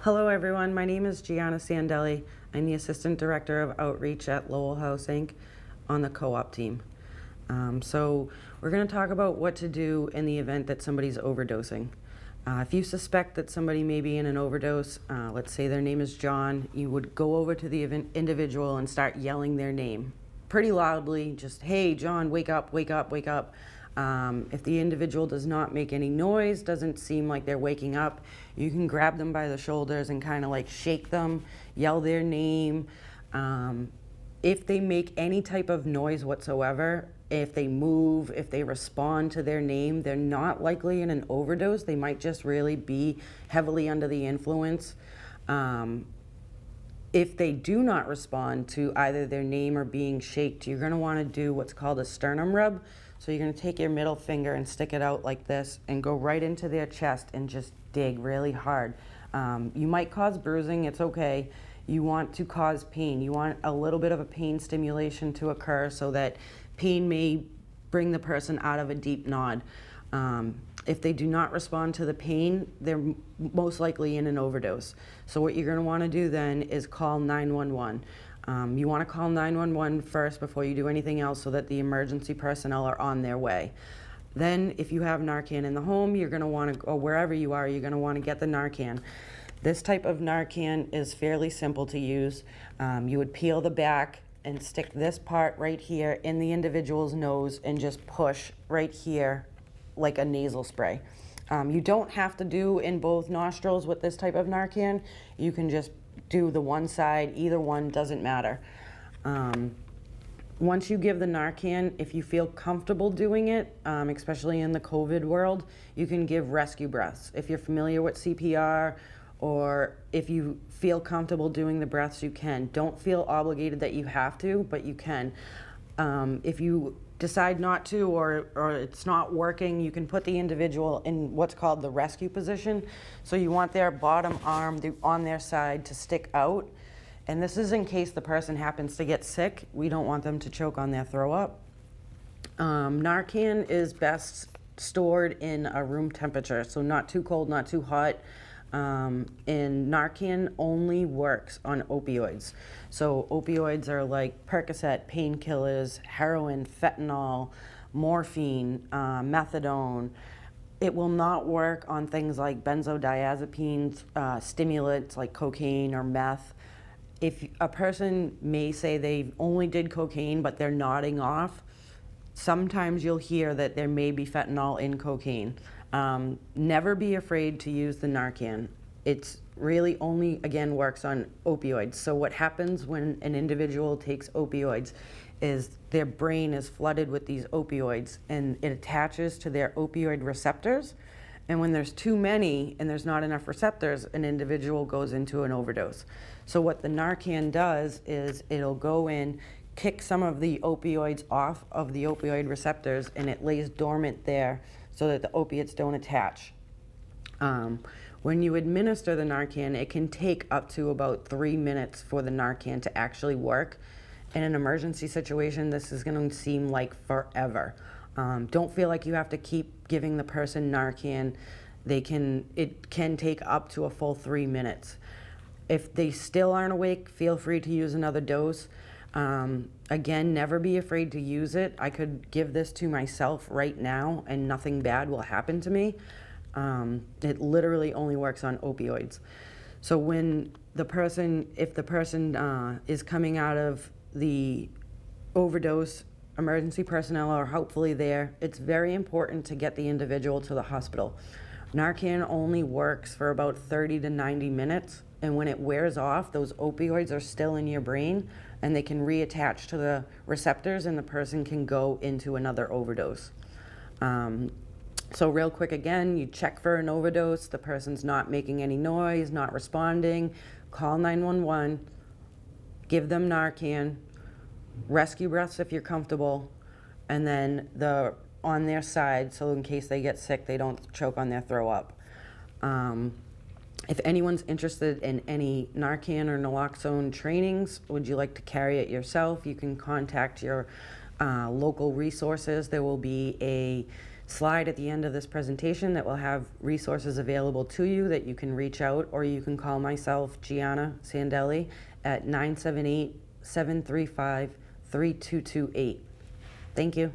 Hello everyone, my name is Gianna Sandelli. I'm the Assistant Director of Outreach at Lowell House Inc. on the co-op team. So we're going to talk about what to do in the event that somebody's overdosing. If you suspect that somebody may be in an overdose, let's say their name is John, you would go over to the individual and start yelling their name pretty loudly, just, hey John, wake up, wake up, wake up. If the individual does not make any noise, doesn't seem like they're waking up, you can grab them by the shoulders and kind of like shake them, yell their name. If they make any type of noise whatsoever, if they move, if they respond to their name, they're not likely in an overdose. They might just really be heavily under the influence. If they do not respond to either their name or being shaked, you're going to want to do what's called a sternum rub. So you're going to take your middle finger and stick it out like this and go right into their chest and just dig really hard. You might cause bruising, it's okay. You want to cause pain. You want a little bit of a pain stimulation to occur so that pain may bring the person out of a deep nod. If they do not respond to the pain, they're most likely in an overdose. So what you're going to want to do then is call 911. You want to call 911 first before you do anything else so that the emergency personnel are on their way. Then if you have Narcan in the home, you're going to want to, or wherever you are, you're going to want to get the Narcan. This type of Narcan is fairly simple to use. You would peel the back and stick this part right here in the individual's nose and just push right here like a nasal spray. You don't have to do in both nostrils with this type of Narcan. You can just do the one side, either one, doesn't matter. Once you give the Narcan, if you feel comfortable doing it, especially in the COVID world, you can give rescue breaths. If you're familiar with CPR, or if you feel comfortable doing the breaths, you can. Don't feel obligated that you have to, but you can. If you decide not to, or it's not working, you can put the individual in what's called the rescue position. So you want their bottom arm on their side to stick out. And this is in case the person happens to get sick. We don't want them to choke on their throw up. Narcan is best stored in a room temperature, so not too cold, not too hot. And Narcan only works on opioids. So opioids are like Percocet, painkillers, heroin, fentanyl, morphine, methadone. It will not work on things like benzodiazepines, stimulants like cocaine or meth. If a person may say they only did cocaine but they're nodding off, sometimes you'll hear that there may be fentanyl in cocaine. Never be afraid to use the Narcan. It's really only, again, works on opioids. So what happens when an individual takes opioids is their brain is flooded with these opioids and it attaches to their opioid receptors. And when there's too many and there's not enough receptors, an individual goes into an overdose. So what the Narcan does is it'll go in, kick some of the opioids off of the opioid receptors, and it lays dormant there so that the opiates don't attach. When you administer the Narcan, it can take up to about 3 minutes for the Narcan to actually work. In an emergency situation, this is going to seem like forever. Don't feel like you have to keep giving the person Narcan. It can take up to a full 3 minutes. If they still aren't awake, feel free to use another dose. Again, never be afraid to use it. I could give this to myself right now and nothing bad will happen to me. It literally only works on opioids. So when if the person is coming out of the overdose, emergency personnel are hopefully there, it's very important to get the individual to the hospital. Narcan only works for about 30 to 90 minutes, and when it wears off, those opioids are still in your brain and they can reattach to the receptors and the person can go into another overdose. So real quick again, you check for an overdose, the person's not making any noise, not responding, call 911, give them Narcan, rescue breaths if you're comfortable, and then on their side, so in case they get sick, they don't choke on their throw up. If anyone's interested in any Narcan or naloxone trainings, would you like to carry it yourself? You can contact your local resources. There will be a slide at the end of this presentation that will have resources available to you that you can reach out, or you can call myself, Gianna Sandelli, at 978-735-3228. Thank you.